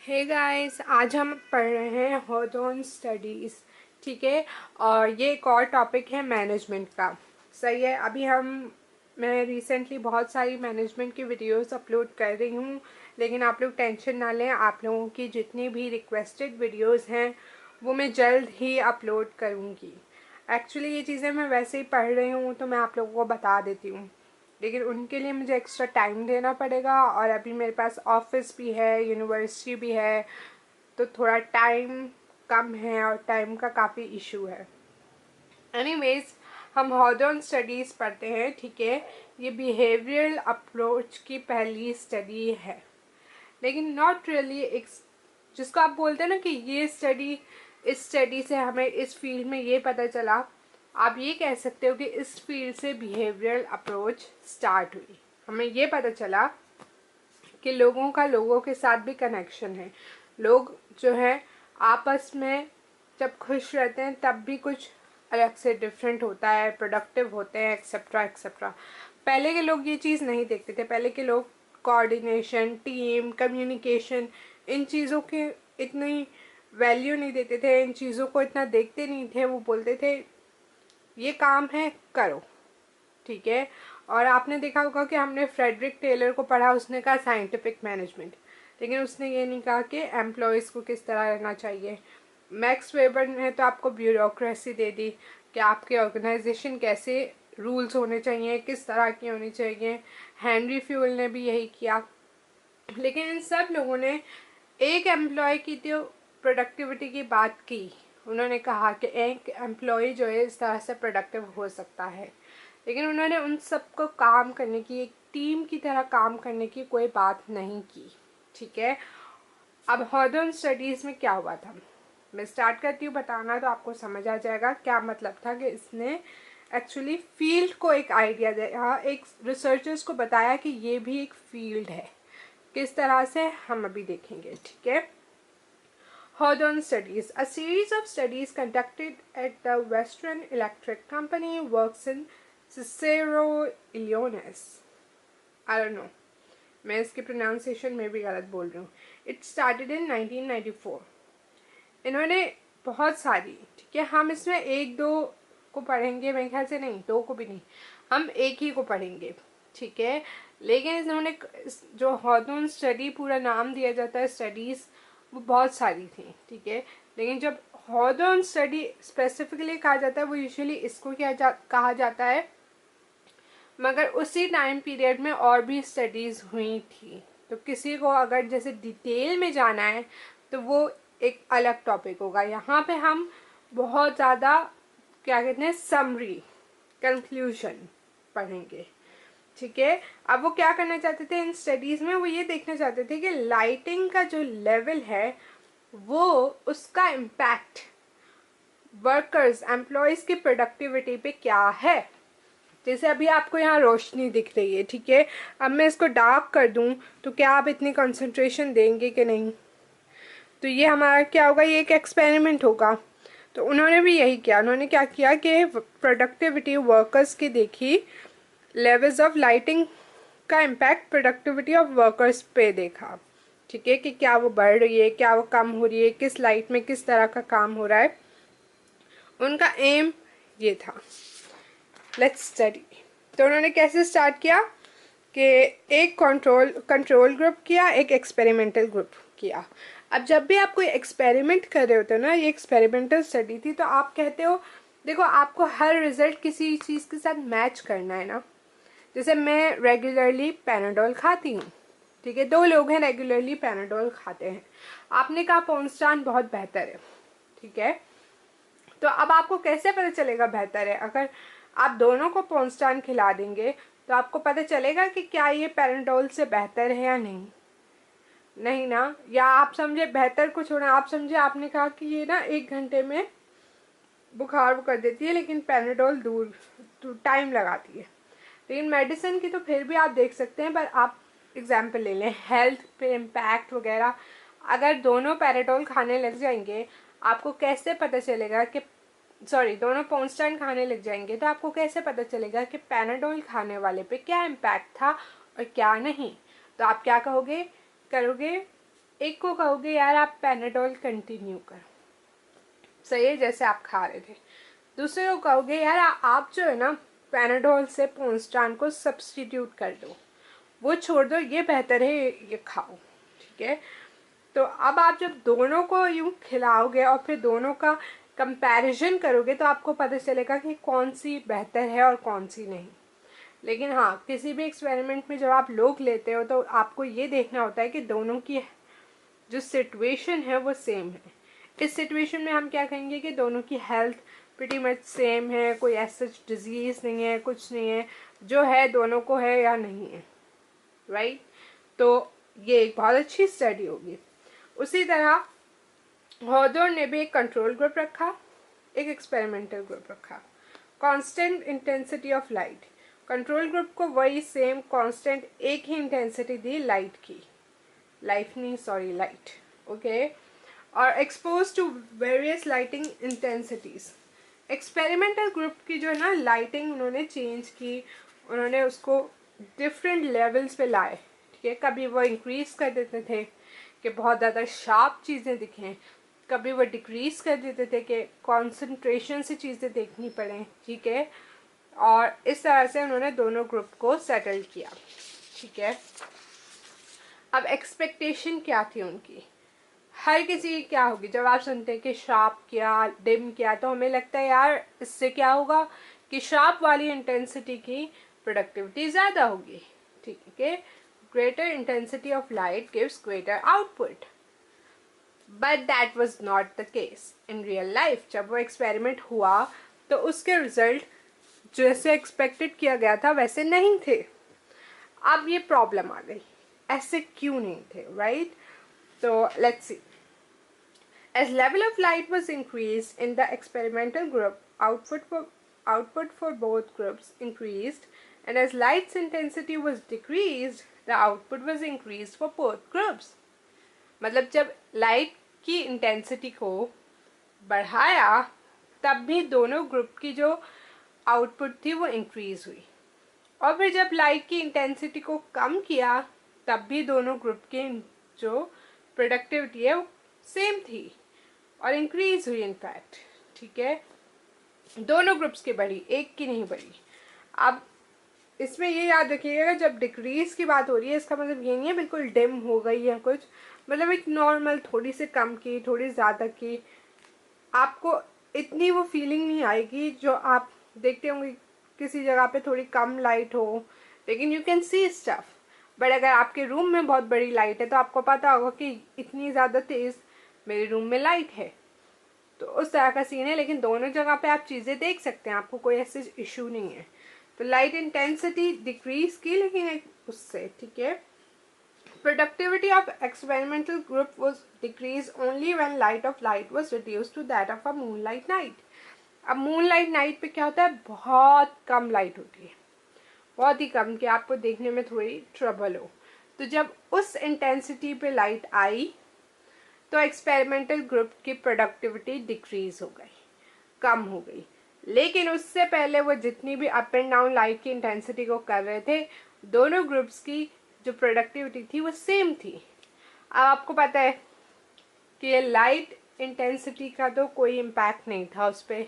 Hey guys, आज हम पढ़ रहे हैं हॉथॉर्न स्टडीज़। ठीक है। और ये एक और टॉपिक है मैनेजमेंट का। सही है। मैं रिसेंटली बहुत सारी मैनेजमेंट की वीडियोस अपलोड कर रही हूँ, लेकिन आप लोग टेंशन ना लें। आप लोगों की जितनी भी रिक्वेस्टेड वीडियोस हैं वो मैं जल्द ही अपलोड करूँगी। एक्चुअली ये चीज़ें मैं वैसे ही पढ़ रही हूँ तो मैं आप लोगों को बता देती हूँ, लेकिन उनके लिए मुझे एक्स्ट्रा टाइम देना पड़ेगा। और अभी मेरे पास ऑफिस भी है, यूनिवर्सिटी भी है, तो थोड़ा टाइम कम है और टाइम का काफ़ी इशू है। एनीवेज, हम हॉथॉर्न स्टडीज़ पढ़ते हैं। ठीक है। ये बिहेवियरल अप्रोच की पहली स्टडी है, लेकिन नॉट रियली एक जिसको आप बोलते हैं ना कि ये स्टडी, इस स्टडी से हमें इस फील्ड में ये पता चला। आप ये कह सकते हो कि इस फील्ड से बिहेवियरल अप्रोच स्टार्ट हुई। हमें ये पता चला कि लोगों का लोगों के साथ भी कनेक्शन है। लोग जो है आपस में जब खुश रहते हैं तब भी कुछ अलग से डिफरेंट होता है, प्रोडक्टिव होते हैं, एक्सेट्रा एक्सेट्रा। पहले के लोग ये चीज़ नहीं देखते थे। पहले के लोग कोऑर्डिनेशन, टीम, कम्युनिकेशन, इन चीज़ों के इतनी वैल्यू नहीं देते थे, इन चीज़ों को इतना देखते नहीं थे। वो बोलते थे ये काम है, करो। ठीक है। और आपने देखा होगा कि हमने फ्रेडरिक टेलर को पढ़ा, उसने कहा साइंटिफिक मैनेजमेंट, लेकिन उसने ये नहीं कहा कि एम्प्लॉयज़ को किस तरह रहना चाहिए। मैक्स वेबर ने तो आपको ब्यूरोक्रेसी दे दी कि आपके ऑर्गेनाइजेशन कैसे रूल्स होने चाहिए, किस तरह की होनी चाहिए। हेनरी फ्यूल ने भी यही किया। लेकिन इन सब लोगों ने एक एम्प्लॉय की तो प्रोडक्टिविटी की बात की। उन्होंने कहा कि एक एम्प्लॉय जो है इस तरह से प्रोडक्टिव हो सकता है, लेकिन उन्होंने उन सबको काम करने की, एक टीम की तरह काम करने की कोई बात नहीं की। ठीक है। अब हॉथॉर्न स्टडीज़ में क्या हुआ था, मैं स्टार्ट करती हूँ बताना, तो आपको समझ आ जाएगा क्या मतलब था कि इसने एक्चुअली फील्ड को एक आइडिया दिया, एक रिसर्चर्स को बताया कि ये भी एक फील्ड है। किस तरह से हम अभी देखेंगे। ठीक है। Hawthorne studies. A series of studies conducted at the Western Electric Company works in Cicero, Illinois. I don't know. मैं इसके प्रोनाउंसिएशन में भी गलत बोल रही हूँ। It started in 1994। इन्होंने बहुत सारी, ठीक है, हम इसमें एक दो को पढ़ेंगे, मेरे ख्याल से नहीं, दो को भी नहीं, हम एक ही को पढ़ेंगे। ठीक है। लेकिन इन्होंने जो हॉथॉर्न स्टडी पूरा नाम दिया जाता है स्टडीज़, वो बहुत सारी थी। ठीक है। लेकिन जब हॉथॉर्न स्टडी स्पेसिफिकली कहा जाता है वो यूजुअली इसको कहा जाता है, मगर उसी टाइम पीरियड में और भी स्टडीज़ हुई थी। तो किसी को अगर जैसे डिटेल में जाना है तो वो एक अलग टॉपिक होगा। यहाँ पे हम बहुत ज़्यादा क्या कहते हैं, समरी, कंक्लूजन पढ़ेंगे। ठीक है। अब वो क्या करना चाहते थे इन स्टडीज़ में, वो ये देखना चाहते थे कि लाइटिंग का जो लेवल है वो, उसका इम्पैक्ट वर्कर्स, एम्प्लॉयज़ की प्रोडक्टिविटी पे क्या है। जैसे अभी आपको यहाँ रोशनी दिख रही है, ठीक है, अब मैं इसको डार्क कर दूँ तो क्या आप इतनी कंसंट्रेशन देंगे कि नहीं। तो ये हमारा क्या होगा, ये एक एक्सपेरिमेंट होगा। तो उन्होंने भी यही किया। उन्होंने क्या किया कि प्रोडक्टिविटी वर्कर्स की देखी, लेवल्स ऑफ लाइटिंग का इम्पैक्ट प्रोडक्टिविटी ऑफ वर्कर्स पे देखा। ठीक है, कि क्या वो बढ़ रही है, क्या वो कम हो रही है, किस लाइट में किस तरह का काम हो रहा है। उनका एम ये था, लेट्स स्टडी। तो उन्होंने कैसे स्टार्ट किया कि एक कंट्रोल ग्रुप किया, एक एक्सपेरिमेंटल ग्रुप किया। अब जब भी आप कोई एक्सपेरिमेंट कर रहे होते हो ना, ये एक्सपेरिमेंटल स्टडी थी, तो आप कहते हो देखो आपको हर रिजल्ट किसी चीज़ के साथ मैच करना है ना। जैसे मैं रेगुलरली पैनाडोल खाती हूँ, ठीक है, दो लोग हैं रेगुलरली पैनाडोल खाते हैं। आपने कहा पोन्स्टान बहुत बेहतर है, ठीक है, तो अब आपको कैसे पता चलेगा बेहतर है। अगर आप दोनों को पोन्स्टान खिला देंगे तो आपको पता चलेगा कि क्या ये पैराडोल से बेहतर है या नहीं। नहीं ना। या आप समझे बेहतर कुछ होना, आप समझे आपने कहा कि ये ना 1 घंटे में बुखार कर देती है, लेकिन पैराडोल दूर टाइम लगाती है। लेकिन मेडिसिन की तो फिर भी आप देख सकते हैं, पर आप एग्जाम्पल ले लें हेल्थ पे इम्पैक्ट वगैरह। अगर दोनों पैराडोल खाने लग जाएंगे, आपको कैसे पता चलेगा कि, सॉरी, दोनों पोन्स्टान खाने लग जाएंगे तो आपको कैसे पता चलेगा कि पैनाडोल खाने वाले पे क्या इम्पैक्ट था और क्या नहीं। तो आप क्या कहोगे, करोगे, एक को कहोगे यार आप पैनाडोल कंटिन्यू करो, सही है, जैसे आप खा रहे थे। दूसरे को कहोगे यार आप जो है ना पैनाडोल से पोंस्टान को सब्स्टिट्यूट कर दो, वो छोड़ दो, ये बेहतर है, ये खाओ, ठीक है। तो अब आप जब दोनों को यूं खिलाओगे और फिर दोनों का कंपैरिजन करोगे तो आपको पता चलेगा कि कौन सी बेहतर है और कौन सी नहीं। लेकिन हाँ, किसी भी एक्सपेरिमेंट में जब आप लोग लेते हो तो आपको ये देखना होता है कि दोनों की जो सिचुएशन है वो सेम है। इस सिचुएशन में हम क्या कहेंगे कि दोनों की हेल्थ प्रीटी मच सेम है, कोई ऐसा डिजीज नहीं है, कुछ नहीं है, जो है दोनों को है या नहीं है, राइट। तो ये एक बहुत अच्छी स्टडी होगी। उसी तरह हॉथॉर्न ने भी एक कंट्रोल ग्रुप रखा, एक एक्सपेरिमेंटल ग्रुप रखा। Constant intensity of light, control group को वही सेम कांस्टेंट एक ही इंटेंसिटी दी लाइट की, लाइट, ओके। और expose to various lighting intensities. Experimental group की जो है ना लाइटिंग उन्होंने चेंज की, उन्होंने उसको डिफरेंट लेवल्स पे लाए, ठीक है। कभी वो इंक्रीज कर देते थे कि बहुत ज़्यादा शार्प चीज़ें दिखें, कभी वो डिक्रीज कर देते थे कि कॉन्सेंट्रेशन से चीज़ें देखनी पड़ें, ठीक है। और इस तरह से उन्होंने दोनों ग्रुप को सेटल किया, ठीक है। अब एक्सपेक्टेशन क्या थी उनकी, हर किसी की क्या होगी जब आप सुनते हैं कि शार्प किया, डिम किया, तो हमें लगता है यार इससे क्या होगा कि शार्प वाली इंटेंसिटी की प्रोडक्टिविटी ज़्यादा होगी, ठीक है। Greater intensity of light gives greater output, but that was not the case in real life. जब वो एक्सपेरिमेंट हुआ तो उसके रिजल्ट जैसे एक्सपेक्टेड किया गया था वैसे नहीं थे। अब ये प्रॉब्लम आ गई, ऐसे क्यों नहीं थे, राइट। तो let's see. As level of light was increased in the experimental group, output for both groups increased, and as light's intensity was decreased, the output was increased for both groups. मतलब जब light की intensity को बढ़ाया तब भी दोनों group की जो आउटपुट थी वो इंक्रीज हुई, और फिर जब लाइट की इंटेंसिटी को कम किया तब भी दोनों ग्रुप की जो प्रोडक्टिविटी है वो सेम थी और इंक्रीज हुई इनफैक्ट, ठीक है। दोनों ग्रुप्स की बढ़ी, एक की नहीं बढ़ी। अब इसमें ये याद रखिएगा जब डिक्रीज की बात हो रही है इसका मतलब ये नहीं है बिल्कुल डिम हो गई है कुछ, मतलब एक नॉर्मल थोड़ी सी कम की, थोड़ी ज़्यादा की, आपको इतनी वो फीलिंग नहीं आएगी जो आप देखते होंगे किसी जगह पे थोड़ी कम लाइट हो लेकिन you can see stuff. But अगर आपके रूम में बहुत बड़ी लाइट है तो आपको पता होगा कि इतनी ज़्यादा तेज़ मेरे रूम में लाइट है, तो उस तरह का सीन है। लेकिन दोनों जगह पे आप चीज़ें देख सकते हैं, आपको कोई ऐसे इशू नहीं है। तो लाइट इंटेंसिटी डिक्रीज की लेकिन उससे, ठीक है। Productivity of experimental group was decreased only when light of light was reduced to that of a moonlight night. अब moonlight night पे क्या होता है, बहुत कम लाइट होती है, बहुत ही कम, कि आपको देखने में थोड़ी ट्रबल हो। तो जब उस इंटेंसिटी पे लाइट आई तो एक्सपेरिमेंटल ग्रुप की प्रोडक्टिविटी डिक्रीज हो गई, कम हो गई। लेकिन उससे पहले वो जितनी भी अप एंड डाउन लाइट की इंटेंसिटी को कर रहे थे, दोनों ग्रुप्स की जो प्रोडक्टिविटी थी वो सेम थी। अब आपको पता है कि ये लाइट इंटेंसिटी का तो कोई इम्पैक्ट नहीं था उस पर,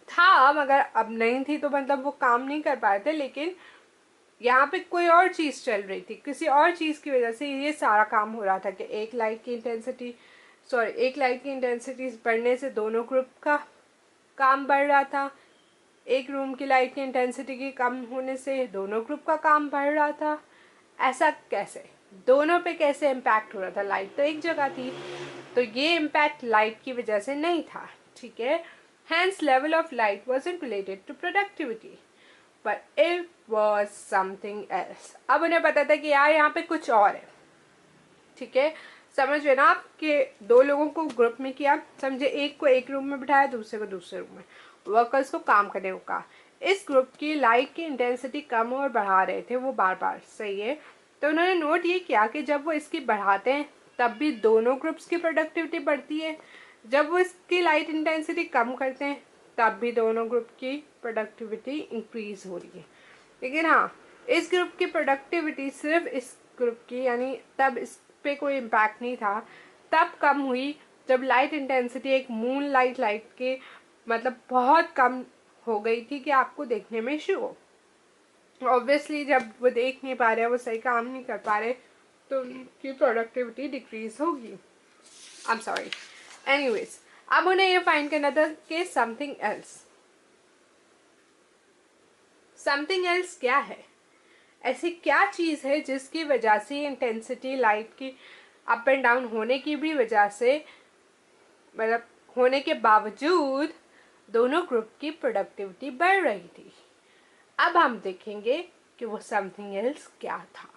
था मगर अब नहीं थी तो मतलब वो काम नहीं कर पाए थे। लेकिन यहाँ पे कोई और चीज़ चल रही थी, किसी और चीज़ की वजह से ये सारा काम हो रहा था कि एक लाइट की इंटेंसिटी बढ़ने से दोनों ग्रुप का काम बढ़ रहा था, एक रूम की लाइट की इंटेंसिटी की कम होने से दोनों ग्रुप का काम बढ़ रहा था। ऐसा कैसे, दोनों पे कैसे इम्पैक्ट हो रहा था, लाइट तो एक जगह थी, तो ये इम्पैक्ट लाइट की वजह से नहीं था, ठीक है। Hence level of light wasn't related to productivity but it was something else। अब उन्हें पता था कि यार यहाँ पे कुछ और है, ठीक है। समझ गए ना आप कि दो लोगों को ग्रुप में किया, समझे, एक को एक रूम में बिठाया, दूसरे को दूसरे रूम में, वर्कर्स को काम करने को कहा। इस ग्रुप की लाइट की इंटेंसिटी कम और बढ़ा रहे थे वो बार बार, सही है। तो उन्होंने नोट ये किया कि जब वो इसकी बढ़ाते हैं तब भी दोनों ग्रुप्स की प्रोडक्टिविटी बढ़ती है, जब वो इसकी लाइट इंटेंसिटी कम करते हैं तब भी दोनों ग्रुप की प्रोडक्टिविटी इंक्रीज हो रही है। लेकिन हाँ, इस ग्रुप की प्रोडक्टिविटी सिर्फ इस ग्रुप की, यानी तब इस पे कोई इम्पैक्ट नहीं था, तब कम हुई जब लाइट इंटेंसिटी एक मून लाइट के मतलब बहुत कम हो गई थी कि आपको देखने में इशू हो। ऑब्वियसली जब वो देख नहीं पा रहे, वो सही काम नहीं कर पा रहे, तो उनकी प्रोडक्टिविटी डिक्रीज होगी। I am sorry. एनीवेज, अब उन्हें ये फाइंड करना था कि समथिंग एल्स क्या है, ऐसी क्या चीज़ है जिसकी वजह से इंटेंसिटी लाइट की अप एंड डाउन होने की भी वजह से, मतलब होने के बावजूद दोनों ग्रुप की प्रोडक्टिविटी बढ़ रही थी। अब हम देखेंगे कि वो समथिंग एल्स क्या था।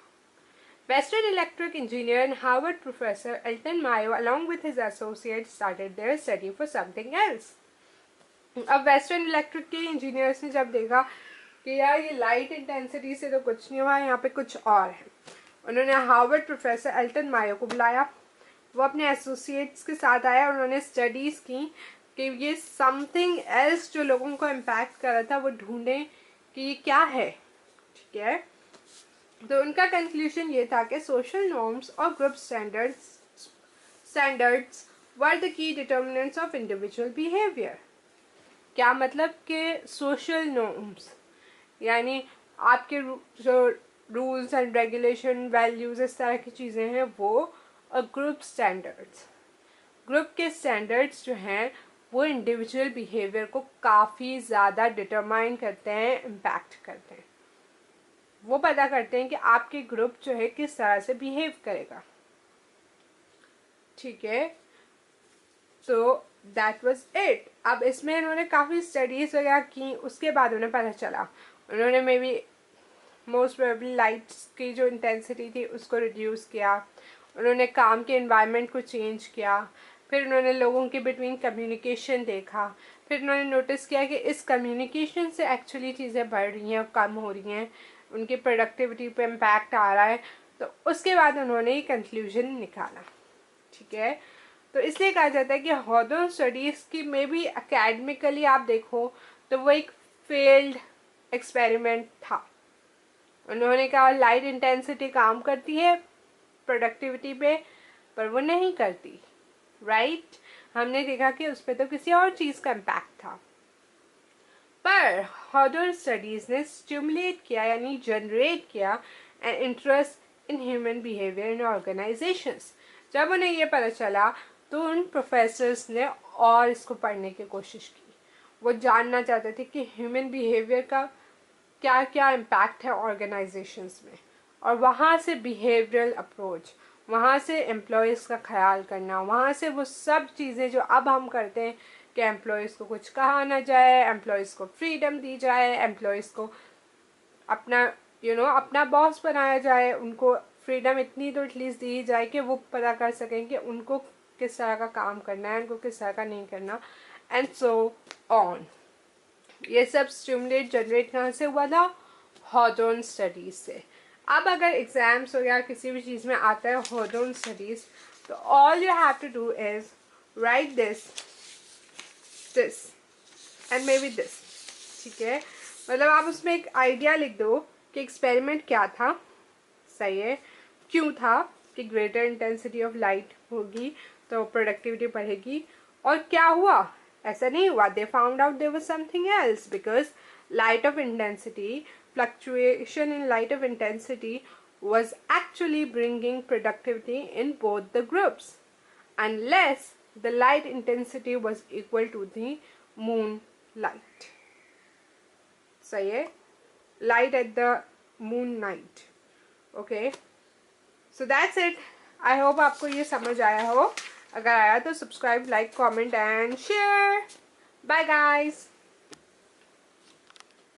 Western Electric engineer and Harvard professor Elton Mayo, along with his associates, started their study for something else. अब वेस्टर्न इलेक्ट्रिक के इंजीनियर्स ने जब देखा कि यार ये लाइट इंटेंसिटी से तो कुछ नहीं हुआ, यहाँ पे कुछ और है, उन्होंने हार्वर्ड प्रोफेसर एल्टन मायो को बुलाया। वो अपने एसोसिएट्स के साथ आया और उन्होंने स्टडीज़ की कि ये समथिंग एल्स जो लोगों को इम्पैक्ट कर रहा था वो ढूंढें कि ये क्या है। ठीक है, तो उनका कंक्लूजन ये था कि सोशल नॉर्म्स और group standards were the key determinants of individual behaviour. क्या मतलब कि सोशल नॉर्म्स यानी आपके जो रूल्स एंड रेगुलेशन, वैल्यूज, इस तरह की चीज़ें हैं वो, और ग्रुप के स्टैंडर्ड्स जो हैं वो इंडिविजुअल बिहेवियर को काफ़ी ज़्यादा डिटरमाइन करते हैं, इम्पैक्ट करते हैं। वो पता करते हैं कि आपके ग्रुप जो है किस तरह से बिहेव करेगा। ठीक है, तो दैट वाज इट। अब इसमें इन्होंने काफ़ी स्टडीज़ वगैरह की, उसके बाद उन्हें पता चला, उन्होंने may be most probably lights की जो इंटेंसिटी थी उसको रिड्यूस किया, उन्होंने काम के इन्वायरमेंट को चेंज किया, फिर उन्होंने लोगों के बिटवीन कम्युनिकेशन देखा, फिर उन्होंने नोटिस किया कि इस कम्युनिकेशन से एक्चुअली चीज़ें बढ़ रही हैं, कम हो रही हैं, उनकी प्रोडक्टिविटी पे इम्पैक्ट आ रहा है। तो उसके बाद उन्होंने ये कंक्लूजन निकाला। ठीक है, तो इसलिए कहा जाता है कि हॉथॉर्न स्टडीज़ की में भी एकेडमिकली आप देखो तो वो एक फेल्ड एक्सपेरिमेंट था। उन्होंने कहा लाइट इंटेंसिटी काम करती है प्रोडक्टिविटी पे, पर वो नहीं करती। राइट, हमने देखा कि उस पर तो किसी और चीज़ का इम्पैक्ट था। पर हॉथॉर्न स्टडीज़ ने स्टिमुलेट किया यानी जनरेट किया an interest in human behaviour in organisations. जब उन्हें ये पता चला तो उन प्रोफेसर्स ने और इसको पढ़ने की कोशिश की। वो जानना चाहते थे कि ह्यूमन बिहेवियर का क्या क्या इम्पैक्ट है ऑर्गेनाइजेशंस में, और वहाँ से बिहेवियरल अप्रोच, वहाँ से एम्प्लॉयज़ का ख्याल करना, वहाँ से वो सब चीज़ें जो अब हम करते हैं कि एम्प्लॉयज़ को कुछ कहा ना जाए, एम्प्लॉयज़ को फ्रीडम दी जाए, एम्प्लॉयज़ को अपना अपना बॉस बनाया जाए, उनको फ्रीडम इतनी तो एटलीस्ट दी जाए कि वो पता कर सकें कि उनको किस तरह का काम करना है, उनको किस तरह का नहीं करना, एंड सो ऑन। ये सब स्टिमुलेट जनरेट कहाँ से हुआ था? हॉथॉर्न स्टडीज़ से। अब अगर एग्जाम्स हो या किसी भी चीज़ में आता है हॉथॉर्न स्टडीज़, तो all you have to do is write this and maybe this. ठीक है, मतलब आप उसमें एक आइडिया लिख दो कि एक्सपेरिमेंट क्या था, सही है, क्यों था कि ग्रेटर इंटेंसिटी ऑफ लाइट होगी तो प्रोडक्टिविटी बढ़ेगी, और क्या हुआ, ऐसा नहीं हुआ, they found out there was something else because light of intensity, fluctuation in light of intensity was actually bringing productivity in both the groups unless the light intensity was equal to the moonlight. सही है, light at the moon night. Okay, so that's it. I hope आपको ये समझ आया हो। अगर आया तो subscribe, like, comment and share. Bye guys.